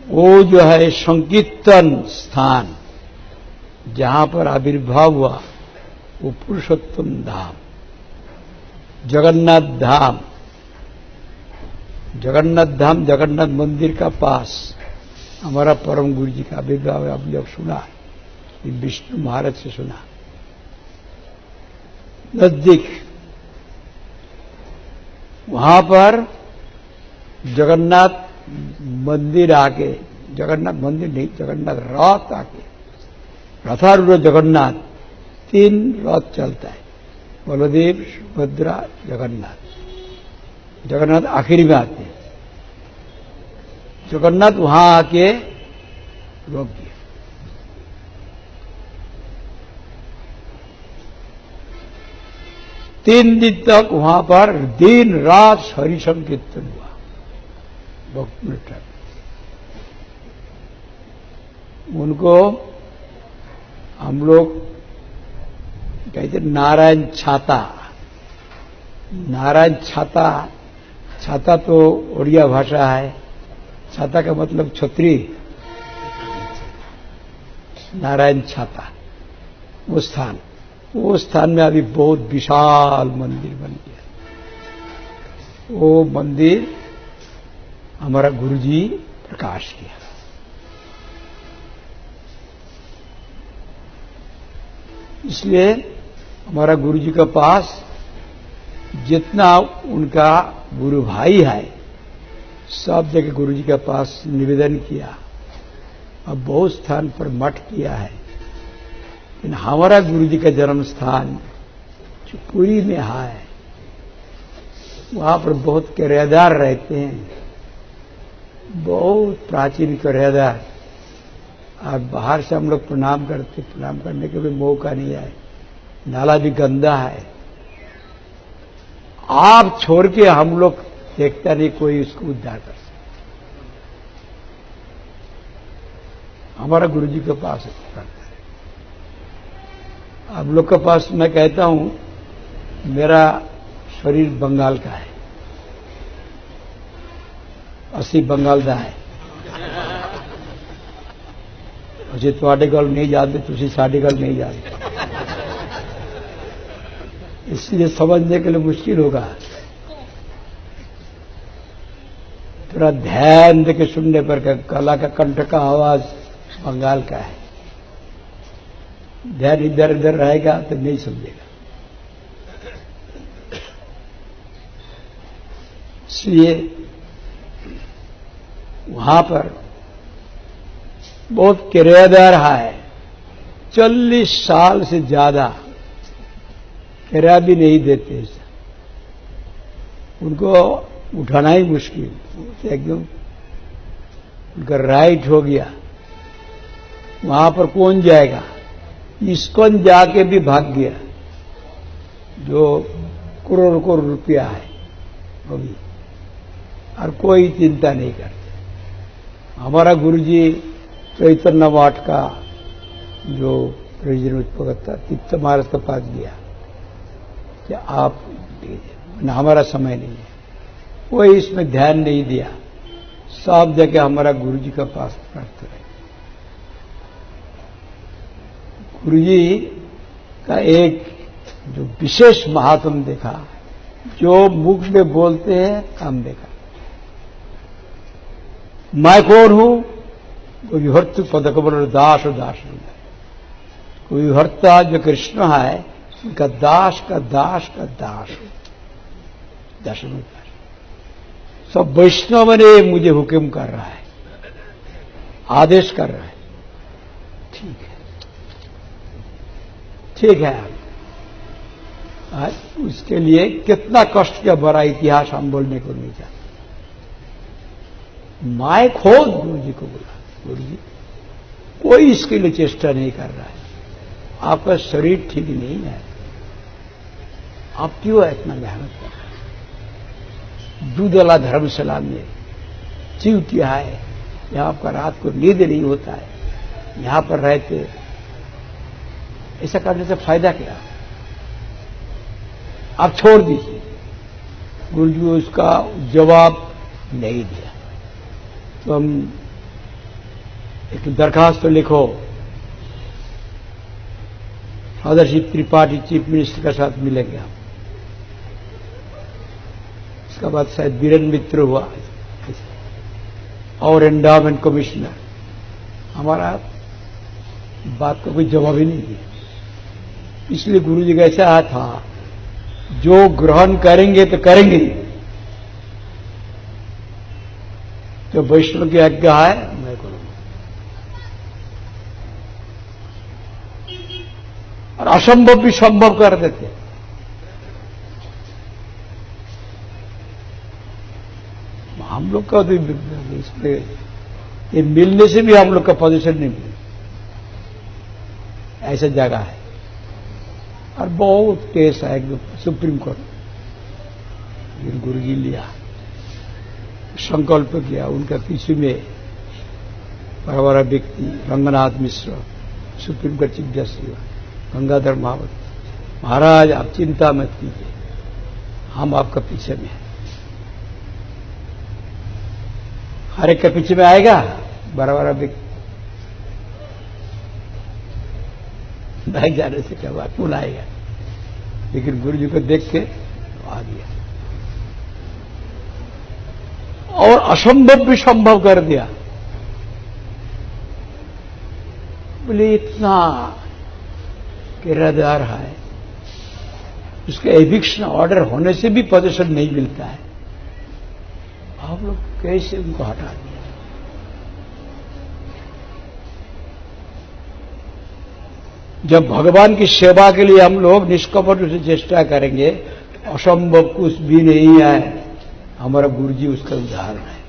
वो जो है संकीर्तन स्थान जहां पर आविर्भाव हुआ वो पुरुषोत्तम धाम, जगन्नाथ धाम। जगन्नाथ धाम, जगन्नाथ मंदिर का पास हमारा परम गुरु जी का आविर्भाव आप लोग सुना, विष्णु महाराज से सुना। नजदीक वहां पर जगन्नाथ मंदिर आके, जगन्नाथ मंदिर नहीं, जगन्नाथ रथ आके, रथारूढ़ जगन्नाथ, 3 रथ चलता है, बलदेव, सुभद्रा, जगन्नाथ। जगन्नाथ आखिरी में आते हैं। जगन्नाथ वहां आके रोक दिया। तीन दिन तक वहां पर दिन रात हरि संकीर्तन हुआ। भक्त उनको हम लोग कहते नारायण छाता। नारायण छाता, छाता तो ओडिया भाषा है, छाता का मतलब छतरी। नारायण छाता वो स्थान में अभी बहुत विशाल मंदिर बन गया। वो मंदिर हमारा गुरुजी प्रकाश किया। इसलिए हमारा गुरुजी के पास जितना उनका गुरु भाई है, सब जगह गुरुजी के पास निवेदन किया। अब बहुत स्थान पर मठ किया है, लेकिन हमारा गुरुजी का जन्म स्थान जो पुरी में है, वहां पर बहुत किराएदार रहते हैं, बहुत प्राचीन किराएदार। और बाहर से हम लोग प्रणाम करते, प्रणाम करने के भी मौका नहीं आए। नाला भी गंदा है। आप छोड़ के हम लोग देखता नहीं कोई उसको उद्धार कर सकता। हमारा गुरुजी के पास करता है। आप लोग के पास मैं कहता हूं, मेरा शरीर बंगाल का है, 80 बंगाल का है। अजे ਤੁਹਾਡੇ गल नहीं जानते, तुसी साडी गल नहीं जानते, इसलिए समझने के लिए मुश्किल होगा। थोड़ा ध्यान देके सुनने पर गला का कंठ का आवाज बंगाल का है। ध्यान इधर इधर रहेगा तो नहीं समझेगा। इसलिए वहां पर बहुत किराएदार है। 40 साल से ज्यादा किराया भी नहीं देते। उनको उठाना ही मुश्किल, एकदम उनका राइट हो गया। वहां पर कौन जाएगा? इस्कॉन जाके भी भाग गया, जो करोड़ करोड़ रुपया है अभी, और कोई चिंता नहीं करते। हमारा गुरुजी चैतन्य मठ का जो प्रेसिडेंट था, तीर्थ महाराज के पास गया कि आप दीजिए, हमारा समय नहीं है। कोई इसमें ध्यान नहीं दिया। सब जगह हमारा गुरुजी का पास प्राप्त है। गुरुजी का एक जो विशेष महात्म देखा, जो मुख में बोलते हैं काम देखा। मैं कौन हूं? कोई हर्त पदकमल दास दास। कोई हर्ता जो कृष्ण है, उनका दास का दास का दास, दशम दास। सब वैष्णव ने मुझे हुक्म कर रहा है, आदेश कर रहा है। ठीक है, ठीक है। आज उसके लिए कितना कष्ट का बड़ा इतिहास हम बोलने को नहीं चाहते। मैं खुद गुरु जी को बोला, गुरु जी कोई इसके लिए चेष्टा नहीं कर रहा है। आपका शरीर ठीक नहीं है, आप क्यों इतना मेहनत कर रहे हैं? दूधवाला धर्मशाला में चिवटिया है, यहां पर रात को नींद नहीं होता है, यहां पर रहते। ऐसा करने से फायदा क्या? आप छोड़ दीजिए। गुरुजी उसका जवाब नहीं दिया। तो हम एक दरखास्त तो लिखो, आदर्श त्रिपाठी चीफ मिनिस्टर के साथ मिलेंगे आप। उसके बाद शायद बीरेन मित्र हुआ और एंडावमेंट कमिश्नर। हमारा बात का कोई जवाब ही नहीं दिया। इसलिए गुरु जी का ऐसा था, जो ग्रहण करेंगे तो करेंगे, जो वैष्णव की आज्ञा है मैं करूंगा। और असंभव भी संभव कर देते। हम लोग का तो इसमें ये मिलने से भी हम लोग का पोजीशन नहीं मिले, ऐसा जगह है। और बहुत केस है एकदम सुप्रीम कोर्ट। गुरु जी लिया, संकल्प किया, उनके पीछे में बड़ा बड़ा व्यक्ति रंगनाथ मिश्र सुप्रीम कोर्ट चीफ जस्टिस हुआ, गंगाधर महावत। महाराज आप चिंता मत कीजिए, हम आपका पीछे में हैं। हर एक के पीछे में आएगा बड़ा बड़ा व्यक्ति, नहीं जाने से क्या हुआ, कौन आएगा? लेकिन गुरु जी को देख के आ गया और असंभव भी संभव कर दिया। बोले इतना किराएदार है, उसके एविक्शन ऑर्डर होने से भी पोजीशन नहीं मिलता है, आप लोग कैसे उनको हटा दिया? जब भगवान की सेवा के लिए हम लोग निष्कपट से चेष्टा करेंगे, असंभव कुछ भी नहीं है। हमारा गुरु जी उसका उदाहरण है।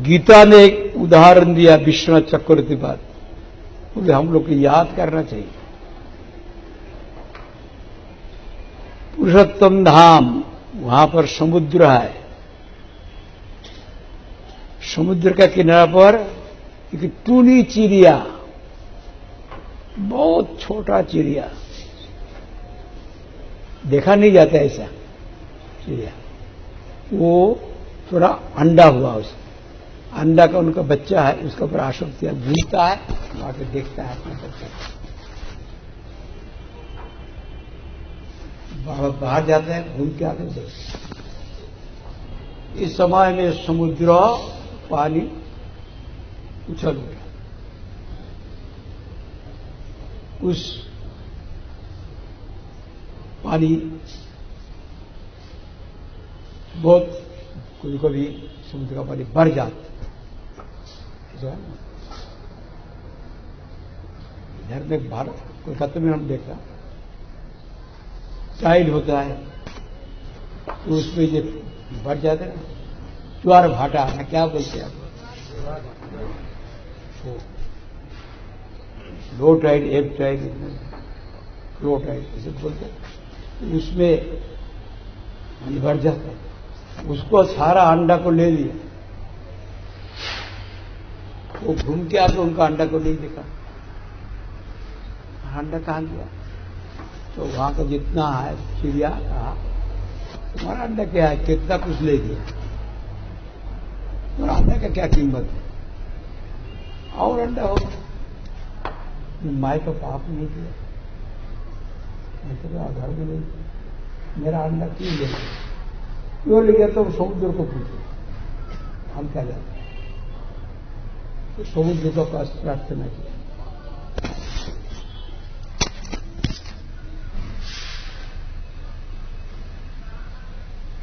गीता ने एक उदाहरण दिया विश्वनाथ चक्रवर्ती पर, बोले हम लोग को याद करना चाहिए। पुरुषोत्तम धाम, वहां पर समुद्र है, समुद्र का किनारा पर एक टूनी चिड़िया, बहुत छोटा चिड़िया, देखा नहीं जाता ऐसा चिड़िया, वो थोड़ा अंडा हुआ, उस अंडा का उनका बच्चा है, उसके ऊपर आसक्ति है, घूमता है, वहां पे देखता है अपना बच्चा, बाहर जाता है, घूम के आते देखता है। इस समय में समुद्र पानी उछल उठा, उस पानी बहुत कभी कभी समुद्र का पानी बढ़ जाता है। इधर में भारत कोलकाता में हम देखा टाइड होता है, तो उसमें जो बढ़ जाते हैं ना, ज्वार भाटा है, क्या बोलते हैं आप? Low tide, ebb tide, low tide ऐसे बोलते हैं। उसमें बढ़ जाता है, उसको सारा अंडा को ले लिया, वो घूम के आके उनका अंडा को नहीं देखा, अंडा कहाँ गया? तो वहां का जितना है चिड़िया कहा, तुम्हारा अंडा क्या है, कितना कुछ ले दिया, तुम्हारा अंडा का क्या कीमत है? और अंडा हो, माए को पाप नहीं किया, मैं तो घर में नहीं, मेरा अंडा क्यों ले गया? क्यों ले गया? तो समुद्र को पूछो, हम क्या जानते हैं। तो समुद्र को प्रार्थना किया,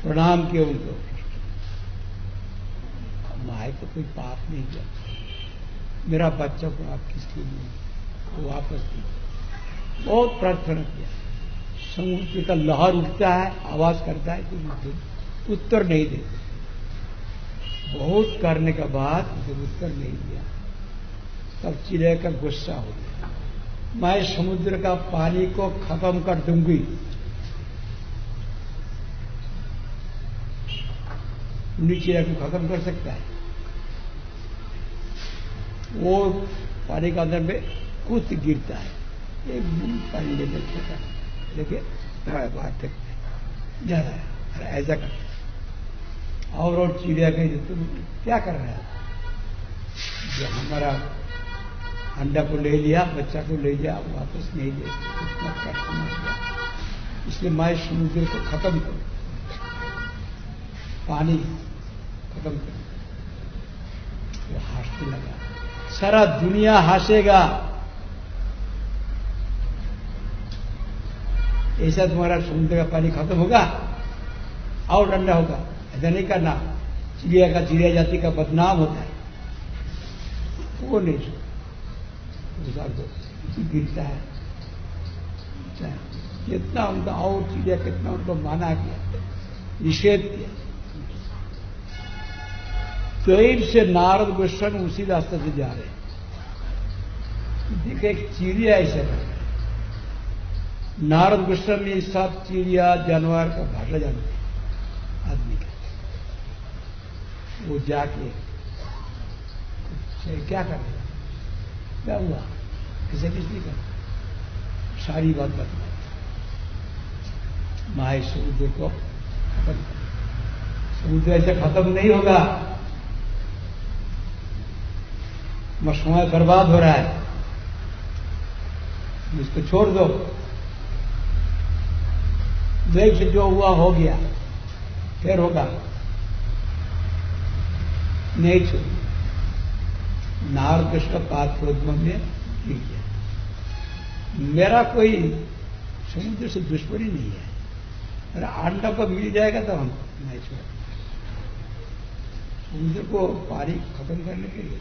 प्रणाम किया उनको, माए को कोई पाप नहीं किया, मेरा बच्चा को आप किसके लिए तो वापस दीजिए। बहुत प्रार्थना किया, समुद्र का लहर उठता है, आवाज करता है, तो उत्तर नहीं देते। बहुत करने के बाद जब उत्तर नहीं दिया, तब चिड़िया का गुस्सा हो गया, मैं समुद्र का पानी को खत्म कर दूंगी। चिड़िया को खत्म कर सकता है? वो पानी के अंदर में कुछ गिरता है, एक बूंद पानी ले लेता है, देखिए बाहर तक जा रहा है, ऐसा करता है। और चिड़िया कही, तुम क्या कर रहे हो? जब हमारा अंडा को ले लिया, बच्चा को ले लिया, वापस नहीं ले, इतना कष्ट न दिया, इसलिए मैं समुद्र को खत्म करूं, पानी खत्म करूं। वो हंसने लगा, सारा दुनिया हंसेगा, ऐसा तुम्हारा समुद्र का पानी खत्म होगा और ठंडा होगा, ऐसा नहीं करना, चिड़िया जाति का बदनाम होता है। वो नहीं गिरता है, कितना उनका और चिड़िया कितना उनको माना किया, निषेध किया। तो से नारद गोस्वामी उसी रास्ते से जा रहे हैं। देखे एक चिड़िया ऐसे नारद गोस्वामी सब चिड़िया जानवर का भाषा जानते हैं आदमी का। वो जाके क्या कर रहे, क्या हुआ, किसे किस नहीं कर, सारी बात बता, माए समुद्र को खत्म कर। समुद्र ऐसे खत्म नहीं होगा, समय बर्बाद हो रहा है, इसको छोड़ दो, देख से जो हुआ हो गया, फिर होगा, नहीं छोड़। नारद कृष्ण पात्रोद्गम में गिर गया। मेरा कोई समुद्र से दुश्मनी नहीं है, अरे अंडा को मिल जाएगा तो हम नहीं छोड़। समुद्र को पानी खत्म करने के लिए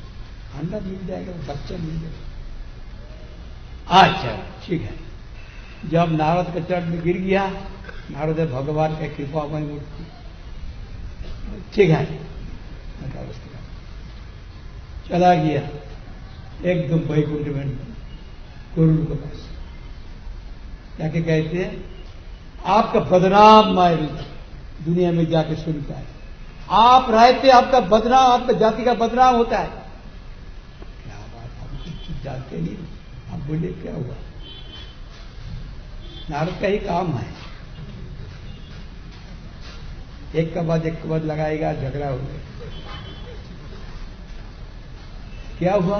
अंडा मिल जाएगा, बच्चा मिल जाएगा। अच्छा ठीक है, जब नारद के चरण में गिर गया, नारद भगवान के कृपामय मूर्ति, ठीक है, चला गया एकदम वैकुंठ में गुरु के पास। जाके कहते हैं आपका बदनाम मैं दुनिया में जाके सुनता है, आप रहते आपका बदनाम, आपका जाति का बदनाम होता है। क्या बात, हम कुछ जानते नहीं, आप बोले क्या हुआ। नारद का ही काम है, एक के बाद लगाएगा, झगड़ा हो गया। क्या हुआ,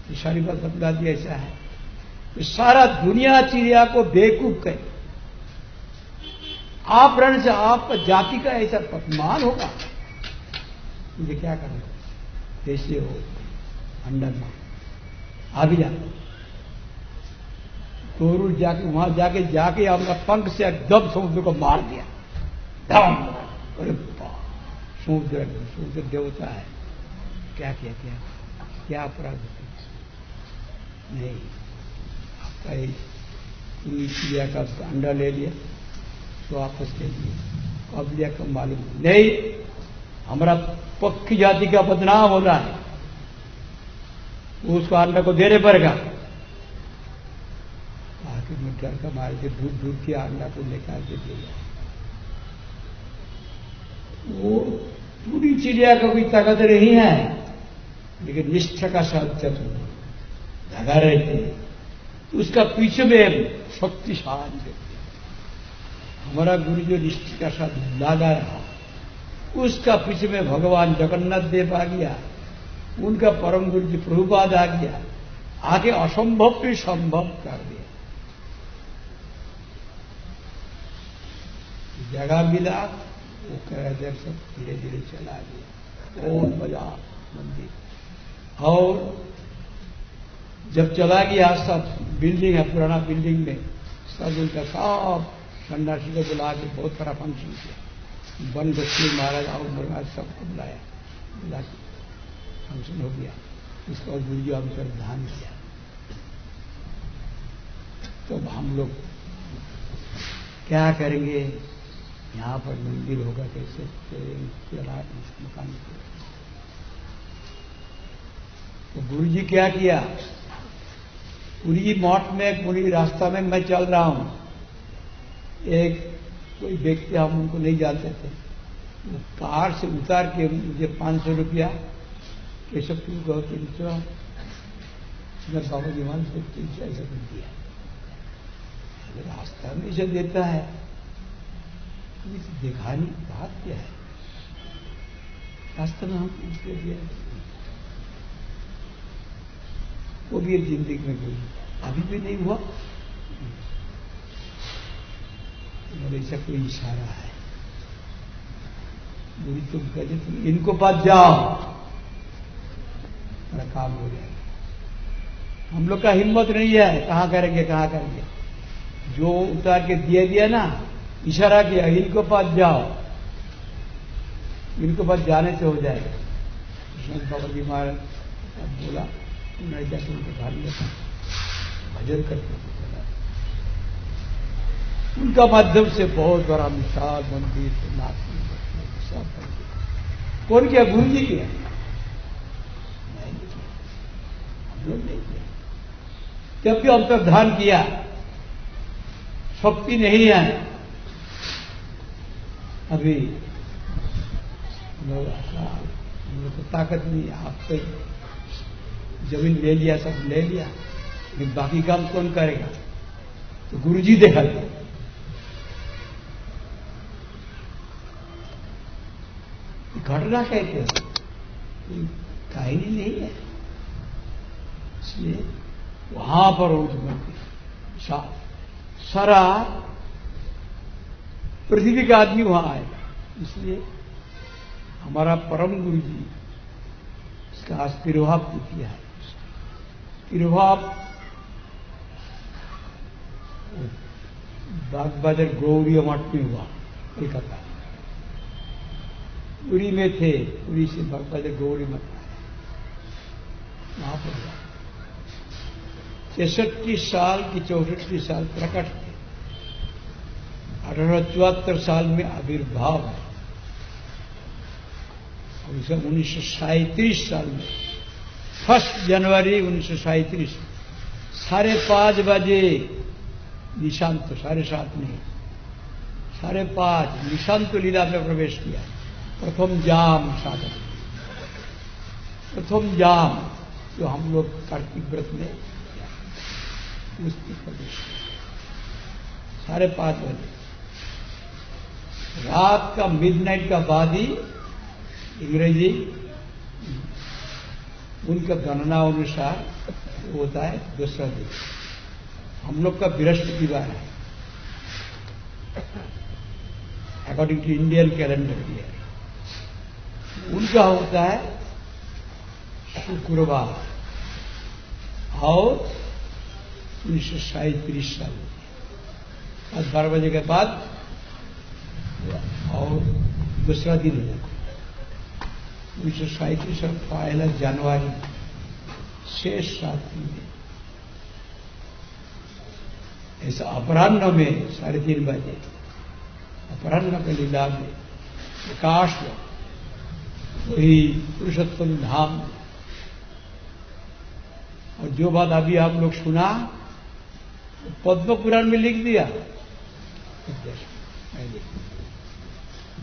ये सारी बात बतला दी। ऐसा है तो सारा दुनिया चिड़िया को बेवकूफ कहे, आप रण से आपका जाति का ऐसा अपमान होगा, मुझे क्या करना, कैसे हो अंडर में आ भी जा, तोरू जाके वहां जाके आपका पंख से दब समुद्र को मार दिया। अरे समुद्र देवता है, क्या क्या अपराध होते नहीं, आपका चिड़िया का अंडा ले लिया तो वापस ले लिया, अब लिया कब मालूम नहीं, हमारा पक्षी जाति का बदनाम हो रहा है, उसको अंडा को देने पड़ेगा। आखिर में डर का मार के दूर के अंडा को लेकर के दिया। वो पूरी चिड़िया का कोई ताकत नहीं है, लेकिन निष्ठा का साथ जब लगा रहते तो उसका पीछे में शक्तिशाली व्यक्ति, हमारा गुरु जो निष्ठा का साथ लगा रहा, उसका पीछे में भगवान जगन्नाथ देव आ गया, उनका परम गुरु जी प्रभुपाद आ गया, आगे असंभव भी संभव कर दिया। जगह मिला, वो कह देर सब धीरे धीरे चला गया, बहुत बजा मंदिर। और जब चला गया, सब बिल्डिंग है, पुराना बिल्डिंग में सब उनका सब सन्यासी को बुला के बहुत बड़ा फंक्शन किया, वन बच्ची महाराज और महाराज सबको बुलाया, बुला के फंक्शन हो गया। इसका और गुरु जी हमसे ध्यान किया, तो हम लोग क्या करेंगे, यहां पर मंदिर होगा कैसे, मकान। तो गुरु जी क्या किया, पूरी मठ में पूरी रास्ता में मैं चल रहा हूं, एक कोई व्यक्ति, हम उनको नहीं जानते थे, वो कार से उतार के मुझे 500 रुपया कैसे क्यों कहो 300, मैं बाबा जी मान से 300 ऐसा कुछ दिया। रास्ता में इसे देता है, देखा नहीं, बात क्या है, रास्ते में हम पूछ के दिया, वो भी एक जिंदगी में हुई, अभी भी नहीं हुआ। और ऐसा कोई इशारा है, बुरी तुम कहते तुम इनको पास जाओ, मेरा काम हो जाएगा। हम लोग का हिम्मत नहीं है, कहां करेंगे कहां करेंगे। जो उतार के दिया दिया ना, इशारा किया इनको पास जाओ, इनको पास जाने से हो जाएगा। कृष्ण बाबा जी महाराज बोला, उन्होंने जाकर उनको भाग लिया, भजन करते थे। उनका माध्यम से बहुत बड़ा विशाल मंदिर सब कौन किया? गुरु जी किया, नहीं किया, हम लोग नहीं किया। जब भी अंतर्धान किया, शक्ति नहीं है अभी, हम लोग को ताकत नहीं है। आप तो जमीन ले लिया, सब ले लिया, लेकिन बाकी काम कौन करेगा? तो गुरु जी देखा दिया। घटना कहते हैं, कहानी नहीं है। इसलिए वहां पर सारा पृथ्वी का आदमी वहां आएगा। इसलिए हमारा परम गुरु जी इसका आज तिरुभाव किया है। तिरुभाव बागबाजार गौरी मठ में हुआ, कलकत्ता। पुरी में थे, पुरी से बागबाजार गौरी मठ वहां पर हुआ। 63 साल की 64 साल प्रकट थे। 1874 साल में आविर्भाव है, और उसे 1937 साल में 1 जनवरी 1937 5:30 बजे निशांत, 7:30 नहीं, 5:30 निशांत लीला में प्रवेश किया। प्रथम जाम साधन, प्रथम जाम जो हम लोग कार्तिक व्रत में प्रवेश किया 5:30 बजे। रात का मिडनाइट का बाद ही अंग्रेजी उनका गणना अनुसार होता है दूसरा दिन। हम लोग का बृहस्पतिवार है, according to Indian calendar year. उनका होता है शुक्रवार, और 1937 साल आज 12 बजे के बाद और दूसरा दिन हो जाता है 1937 और 1 जनवरी शेष 7 दिन। ऐसा अपराह्न में 3:30 बजे अपराह्न का लीला में प्रकाश वही पुरुषोत्तम धाम। और जो बात अभी आप लोग सुना पद्म पुराण में लिख दिया,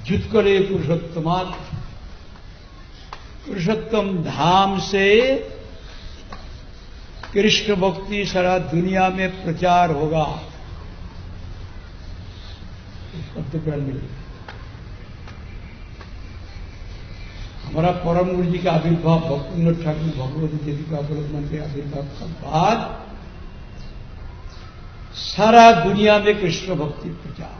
जुत्कले पुरुषोत्तमात्, पुरुषोत्तम धाम से कृष्ण भक्ति सारा दुनिया में प्रचार होगा। पद्म पुराण में लिखा। हमारा परम गुरु जी का आविर्भाव भक्तिनाथ ठाकुर भगवती देवी का अवलोकन के आविर्भाव का बाद सारा दुनिया में कृष्ण भक्ति प्रचार।